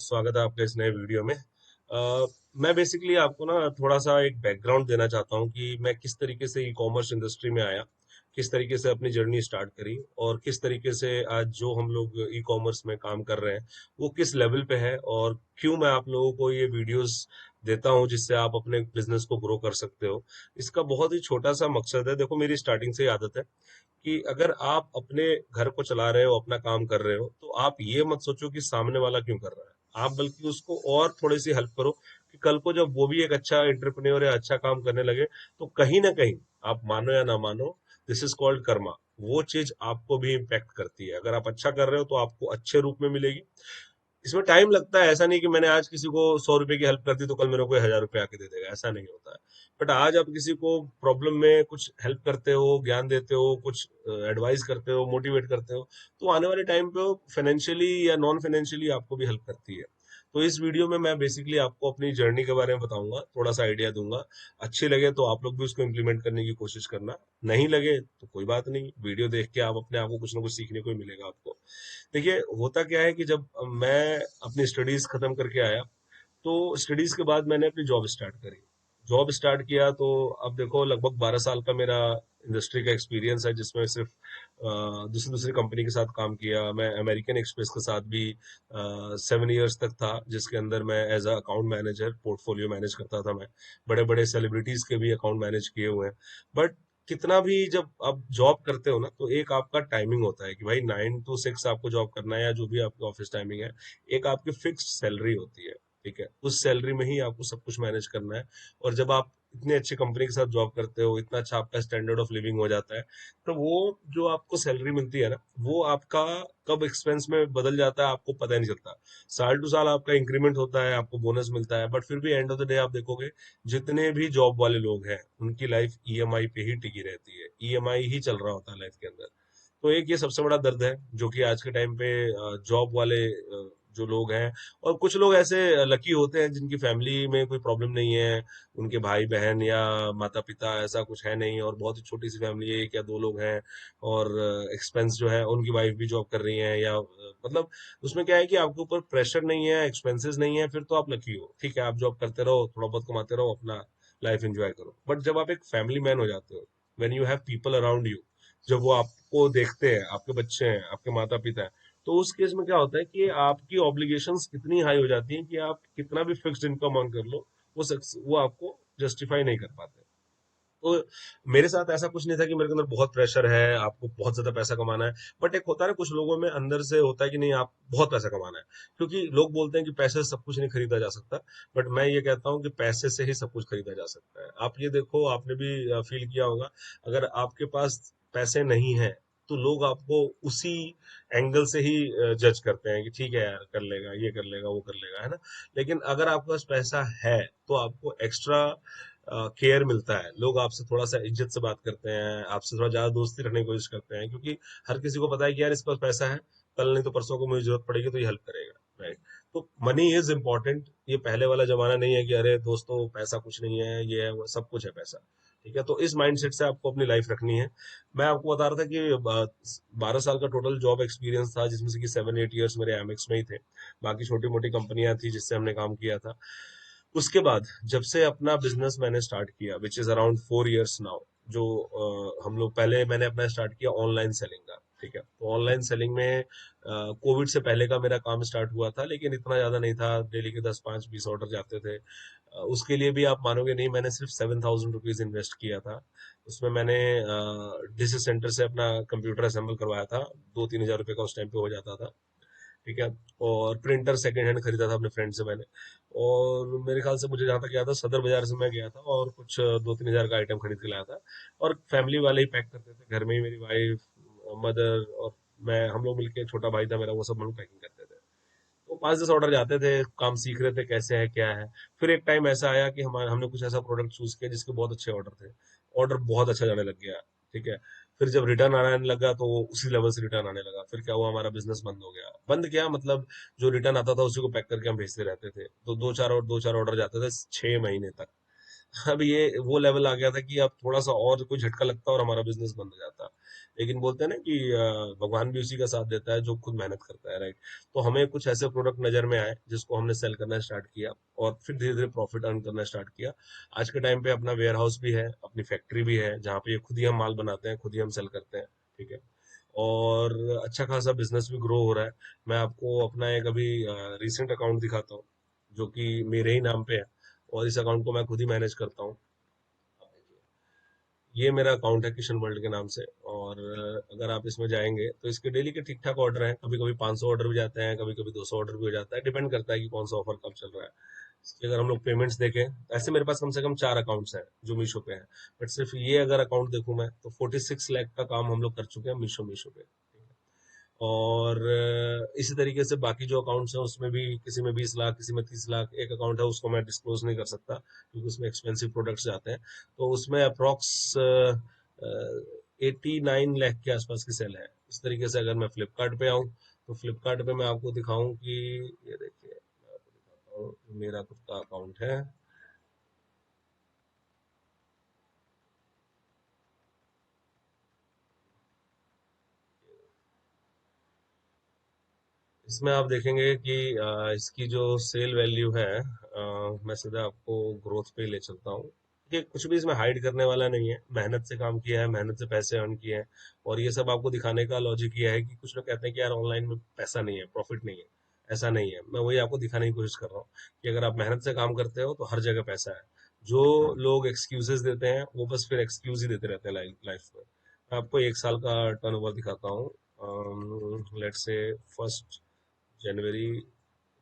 स्वागत है आपके इस नए वीडियो में। मैं बेसिकली आपको ना थोड़ा सा एक बैकग्राउंड देना चाहता हूँ कि मैं किस तरीके से ई कॉमर्स इंडस्ट्री में आया, किस तरीके से अपनी जर्नी स्टार्ट करी और किस तरीके से आज जो हम लोग ई कॉमर्स में काम कर रहे हैं वो किस लेवल पे है और क्यों मैं आप लोगों को ये वीडियोस देता हूँ जिससे आप अपने बिजनेस को ग्रो कर सकते हो। इसका बहुत ही छोटा सा मकसद है। देखो, मेरी स्टार्टिंग से ही आदत है कि अगर आप अपने घर को चला रहे हो, अपना काम कर रहे हो, तो आप ये मत सोचो कि सामने वाला क्यों कर रहा है। आप बल्कि उसको और थोड़ी सी हेल्प करो कि कल को जब वो भी एक अच्छा एंटरप्रेन्योर या अच्छा काम करने लगे, तो कहीं ना कहीं, आप मानो या ना मानो, दिस इज कॉल्ड कर्मा, वो चीज आपको भी इम्पैक्ट करती है। अगर आप अच्छा कर रहे हो तो आपको अच्छे रूप में मिलेगी। इसमें टाइम लगता है। ऐसा नहीं कि मैंने आज किसी को 100 रुपए की हेल्प कर दी तो कल मेरे को 1000 रुपए आके दे देगा, ऐसा नहीं होता है। बट आज आप किसी को प्रॉब्लम में कुछ हेल्प करते हो, ज्ञान देते हो, कुछ एडवाइस करते हो, मोटिवेट करते हो, तो आने वाले टाइम पे फाइनेंशियली या नॉन फाइनेंशियली आपको भी हेल्प करती है। तो इस वीडियो में मैं बेसिकली आपको अपनी जर्नी के बारे में बताऊंगा, थोड़ा सा आइडिया दूंगा। अच्छी लगे तो आप लोग भी उसको इम्प्लीमेंट करने की कोशिश करना, नहीं लगे तो कोई बात नहीं, वीडियो देख के आप अपने आप को कुछ ना कुछ सीखने को ही मिलेगा आपको। देखिए, होता क्या है कि जब मैं अपनी स्टडीज खत्म करके आया, तो स्टडीज के बाद मैंने अपनी जॉब स्टार्ट करी। जॉब स्टार्ट किया तो अब देखो, लगभग 12 साल का मेरा इंडस्ट्री का एक्सपीरियंस है, जिसमें सिर्फ दूसरी दूसरी कंपनी के साथ काम किया। मैं अमेरिकन एक्सप्रेस के साथ भी 7 ईयर्स तक था, जिसके अंदर मैं as a account manager portfolio manage करता था। मैं बड़े बड़े सेलिब्रिटीज के भी अकाउंट मैनेज किए हुए हैं। बट कितना भी जब आप जॉब करते हो ना, तो एक आपका टाइमिंग होता है कि भाई 9 to 6 आपको जॉब करना है, या जो भी आपकी ऑफिस टाइमिंग है। एक आपकी फिक्स्ड सैलरी होती है, ठीक है, उस सैलरी में ही आपको सब कुछ मैनेज करना है। और जब आप इतनी अच्छी कंपनी के साथ जॉब करते हो, इतना अच्छा आपका स्टैंडर्ड ऑफ लिविंग हो जाता है, तो वो जो आपको सैलरी मिलती है ना, वो आपका कब एक्सपेंस में बदल जाता है आपको पता ही नहीं चलता। साल टू साल आपका इंक्रीमेंट होता है, आपको बोनस मिलता है, बट फिर भी एंड ऑफ द डे आप देखोगे, जितने भी जॉब वाले लोग हैं उनकी लाइफ ईएमआई पे ही टिकी रहती है। ईएमआई ही चल रहा होता है लाइफ के अंदर। तो एक ये सबसे बड़ा दर्द है जो कि आज के टाइम पे जॉब वाले जो लोग हैं, और कुछ लोग ऐसे लकी होते हैं जिनकी फैमिली में कोई प्रॉब्लम नहीं है, उनके भाई बहन या माता पिता ऐसा कुछ है नहीं, और बहुत ही छोटी सी फैमिली है, एक या दो लोग हैं, और एक्सपेंस जो है, उनकी वाइफ भी जॉब कर रही है, या मतलब उसमें क्या है कि आपके ऊपर प्रेशर नहीं है, एक्सपेंसेस नहीं है, फिर तो आप लकी हो। ठीक है, आप जॉब करते रहो, थोड़ा बहुत कमाते रहो, अपना लाइफ एंजॉय करो। बट जब आप एक फैमिली मैन हो जाते हो, when you have people around you, जब वो आपको देखते हैं, आपके बच्चे हैं, आपके माता पिता हैं, तो उस केस में क्या होता है कि आपकी ऑब्लिगेशंस इतनी हाई हो जाती हैं कि आप कितना भी फिक्स्ड इनकम अर्न कर लो, वो आपको जस्टिफाई नहीं कर पाते। तो मेरे साथ ऐसा कुछ नहीं था कि मेरे के अंदर बहुत प्रेशर है, आपको बहुत ज्यादा पैसा कमाना है। बट एक होता है ना, कुछ लोगों में अंदर से होता है कि नहीं, आप बहुत पैसा कमाना है। क्योंकि लोग बोलते हैं कि पैसे से सब कुछ नहीं खरीदा जा सकता, बट मैं ये कहता हूँ कि पैसे से ही सब कुछ खरीदा जा सकता है। आप ये देखो, आपने भी फील किया होगा, अगर आपके पास पैसे नहीं है, तो लोग आपको उसी एंगल से ही जज करते हैं कि ठीक है यार, कर लेगा, ये कर लेगा, वो कर लेगा, है ना। लेकिन अगर आपके पास पैसा है, तो आपको एक्स्ट्रा केयर मिलता है। लोग आपसे थोड़ा सा इज्जत से बात करते हैं, आपसे थोड़ा ज्यादा दोस्ती रखने की कोशिश करते हैं, क्योंकि हर किसी को पता है कि यार इसके पास पैसा है, कल नहीं तो परसों को मुझे जरूरत पड़ेगी तो ये हेल्प करेगा, राइट। तो मनी इज इम्पोर्टेंट। ये पहले वाला जमाना नहीं है कि अरे दोस्तों पैसा कुछ नहीं है, ये है वो, सब कुछ है पैसा। ठीक है, तो इस माइंडसेट से आपको अपनी लाइफ रखनी है। मैं आपको बता रहा था कि 12 साल का टोटल जॉब एक्सपीरियंस था, जिसमें से कि 7-8 ईयर्स मेरे एमएक्स में ही थे। बाकी छोटी मोटी कंपनियां थी जिससे हमने काम किया था। उसके बाद जब से अपना बिजनेस मैंने स्टार्ट किया, which is around 4 years now, जो हम लोग पहले मैंने अपना स्टार्ट किया ऑनलाइन सेलिंग का। ठीक है, तो ऑनलाइन सेलिंग में कोविड से पहले का मेरा काम स्टार्ट हुआ था, लेकिन इतना ज्यादा नहीं था, डेली के 10, 5, 20 ऑर्डर जाते थे। उसके लिए भी आप मानोगे नहीं, मैंने सिर्फ 7,000 रुपीज इन्वेस्ट किया था। उसमें मैंने डीसी सेंटर से अपना कंप्यूटर असेंबल करवाया था, 2-3 हजार रुपये का उस टाइम पे हो जाता था। ठीक है, और प्रिंटर सेकंड हैंड खरीदा था अपने फ्रेंड से मैंने। और मेरे ख्याल से मुझे जहाँ तक याद था, सदर बाजार से मैं गया था और कुछ 2-3 हजार का आइटम खरीद के लाया था। और फैमिली वाले ही पैक करते थे, घर में ही मेरी वाइफ, मदर और मैं, हम लोग मिलके, छोटा भाई था मेरा, वो सब हम लोग पैकिंग करते थे। तो 5-10 ऑर्डर जाते थे, काम सीख रहे थे कैसे है क्या है। फिर एक टाइम ऐसा आया कि हमारे हमने कुछ ऐसा प्रोडक्ट चूज किया जिसके बहुत अच्छे ऑर्डर थे, ऑर्डर बहुत अच्छा जाने लग गया। ठीक है, फिर जब रिटर्न आने लगा तो वो उसी लेवल से रिटर्न आने लगा। फिर क्या हुआ, हमारा बिजनेस बंद हो गया। बंद क्या मतलब, जो रिटर्न आता था उसी को पैक करके हम भेजते रहते थे, तो दो चार ऑर्डर जाते थे 6 महीने तक। अब ये वो लेवल आ गया था कि अब थोड़ा सा और कोई झटका लगता और हमारा बिजनेस बंद हो जाता। लेकिन बोलते हैं ना कि भगवान भी उसी का साथ देता है जो खुद मेहनत करता है, राइट। तो हमें कुछ ऐसे प्रोडक्ट नजर में आए जिसको हमने सेल करना स्टार्ट किया, और फिर धीरे धीरे प्रॉफिट अर्न करना स्टार्ट किया। आज के टाइम पे अपना वेयर हाउस भी है, अपनी फैक्ट्री भी है, जहाँ पे ये खुद ही हम माल बनाते हैं, खुद ही हम सेल करते हैं। ठीक है। और अच्छा खासा बिजनेस भी ग्रो हो रहा है। मैं आपको अपना एक अभी रिसेंट अकाउंट दिखाता हूँ, जो कि मेरे ही नाम पे है, और इस अकाउंट को मैं खुद ही मैनेज करता हूँ। ये मेरा अकाउंट है किशन वर्ल्ड के नाम से। और अगर आप इसमें जाएंगे तो इसके डेली के ठीक ठाक ऑर्डर हैं, कभी कभी 500 ऑर्डर भी जाते हैं, कभी कभी 200 ऑर्डर भी हो जाता है, डिपेंड करता है कि कौन सा ऑफर कब चल रहा है। इसके अगर हम लोग पेमेंट्स देखें, ऐसे मेरे पास कम से कम 4 अकाउंट्स हैं जो मीशो पे हैं। बट सिर्फ ये अगर अकाउंट देखूं मैं, तो 46 लाख का काम हम लोग कर चुके हैं मीशो मीशो पे। और इसी तरीके से बाकी जो अकाउंट्स हैं उसमें भी किसी में 20 लाख, किसी में 30 लाख। एक अकाउंट है उसको मैं डिस्क्लोज नहीं कर सकता क्योंकि उसमें एक्सपेंसिव प्रोडक्ट्स जाते हैं। तो उसमें अप्रोक्स 89 लाख के आसपास की सेल है। इस तरीके से अगर मैं फ्लिपकार्ट पे आऊँ, तो फ्लिपकार्ट पे मैं आपको दिखाऊं कि ये देखिए, मैं आपको दिखाता हूँ, मेरा खुद का अकाउंट है। इसमें आप देखेंगे कि इसकी जो सेल वैल्यू है, मैं सीधा आपको ग्रोथ पे ही ले चलता हूँ कि कुछ भी इसमें हाइड करने वाला नहीं है। मेहनत से काम किया है, मेहनत से पैसे अर्न किए हैं। और ये सब आपको दिखाने का लॉजिक ये है कि कुछ लोग कहते हैं कि यार ऑनलाइन में पैसा नहीं है, प्रॉफिट नहीं है। ऐसा नहीं है, मैं वही आपको दिखाने की कोशिश कर रहा हूँ कि अगर आप मेहनत से काम करते हो तो हर जगह पैसा है। जो लोग एक्सक्यूजेस देते हैं वो बस फिर एक्सक्यूज ही देते रहते हैं लाइफ में। मैं आपको 1 साल का टर्नओवर दिखाता हूँ। लेट्स से 1 जनवरी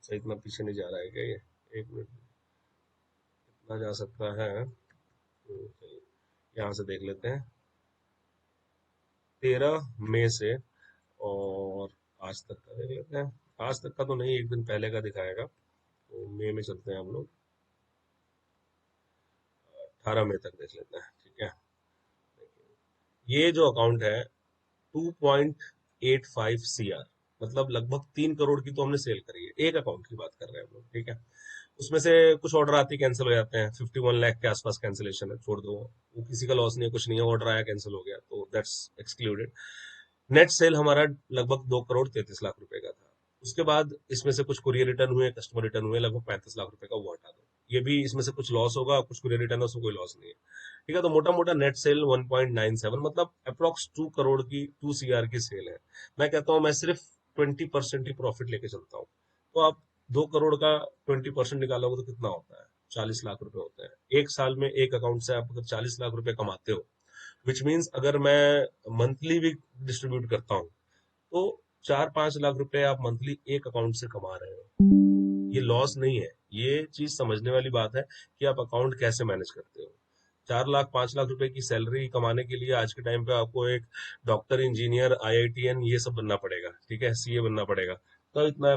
से इतना पीछे नहीं जा रहा है क्या ये? 1 मिनट, इतना जा सकता है। चलिए, यहाँ से देख लेते हैं। 13 मई से और आज तक का देख लेते हैं। आज तक का तो नहीं, एक दिन पहले का दिखाएगा, तो मई में चलते हैं हम लोग। 18 मई तक देख लेते हैं, ठीक है। ये जो अकाउंट है 2.85 CR, मतलब लगभग 3 करोड़ की तो हमने सेल करी है। एक अकाउंट की बात कर रहे हैं हम लोग, ठीक है। उसमें से कुछ ऑर्डर आते ही कैंसिल हो जाते हैं, 51 लाख के आसपास कैंसिलेशन है, छोड़ दो। वो किसी का लॉस नहीं है, कुछ नहीं है, ऑर्डर आया कैंसिल हो गया, तो दैट्स एक्सक्लूडेड। नेट सेल हमारा लगभग 2 करोड़ 33 लाख रुपए का था। उसके बाद इसमें से कुछ कुरियर रिटर्न हुए, कस्टमर रिटर्न हुए, लगभग 35 लाख रुपए का, वो हटा दो। ये भी इसमें से कुछ लॉस होगा, कुछ कुरियर रिटर्न है, उसमें कोई लॉस नहीं है। ठीक है। तो मोटा मोटा नेट सेल 1.97, मतलब अप्रोक्स 2 करोड़ की, 2 CR की सेल है। मैं कहता हूँ मैं सिर्फ 20% ही प्रॉफिट लेके चलता हूँ। तो आप 2 करोड़ का 20% निकालोगे तो कितना होता है? 40 लाख रुपए होते हैं। एक साल में एक अकाउंट से आप अगर 40 लाख रुपए कमाते हो, विच मीन्स अगर मैं मंथली भी डिस्ट्रीब्यूट करता हूँ, तो 4-5 लाख रुपए आप मंथली एक अकाउंट से कमा रहे हो। ये लॉस नहीं है। ये चीज समझने वाली बात है कि आप अकाउंट कैसे मैनेज करते हो। 4 लाख 5 लाख रुपए की सैलरी कमाने के लिए आज के टाइम पे आपको एक डॉक्टर, इंजीनियर, IITN ये सब बनना पड़ेगा, ठीक है, CA बनना पड़ेगा। तो इतना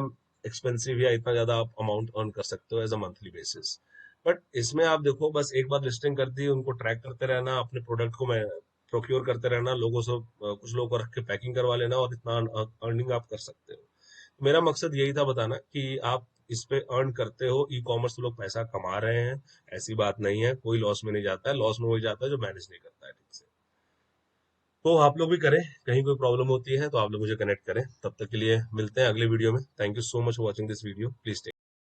एक्सपेंसिव या इतना ज्यादा आप अमाउंट अर्न कर सकते हो as a monthly basis. But इसमें आप देखो, बस एक बार लिस्टिंग कर दी, उनको ट्रैक करते रहना, अपने प्रोडक्ट को मैं प्रोक्योर करते रहना, लोगों से कुछ लोगों को रख के पैकिंग करवा लेना, और इतना अर्निंग आप कर सकते हो। मेरा मकसद यही था बताना कि आप इस पे अर्न करते हो। ई कॉमर्स लोग पैसा कमा रहे हैं, ऐसी बात नहीं है। कोई लॉस में नहीं जाता है, लॉस में वही जाता है जो मैनेज नहीं करता है ठीक से। तो आप लोग भी करें, कहीं कोई प्रॉब्लम होती है तो आप लोग मुझे कनेक्ट करें। तब तक के लिए मिलते हैं अगले वीडियो में। Thank you so much for watching this video, please.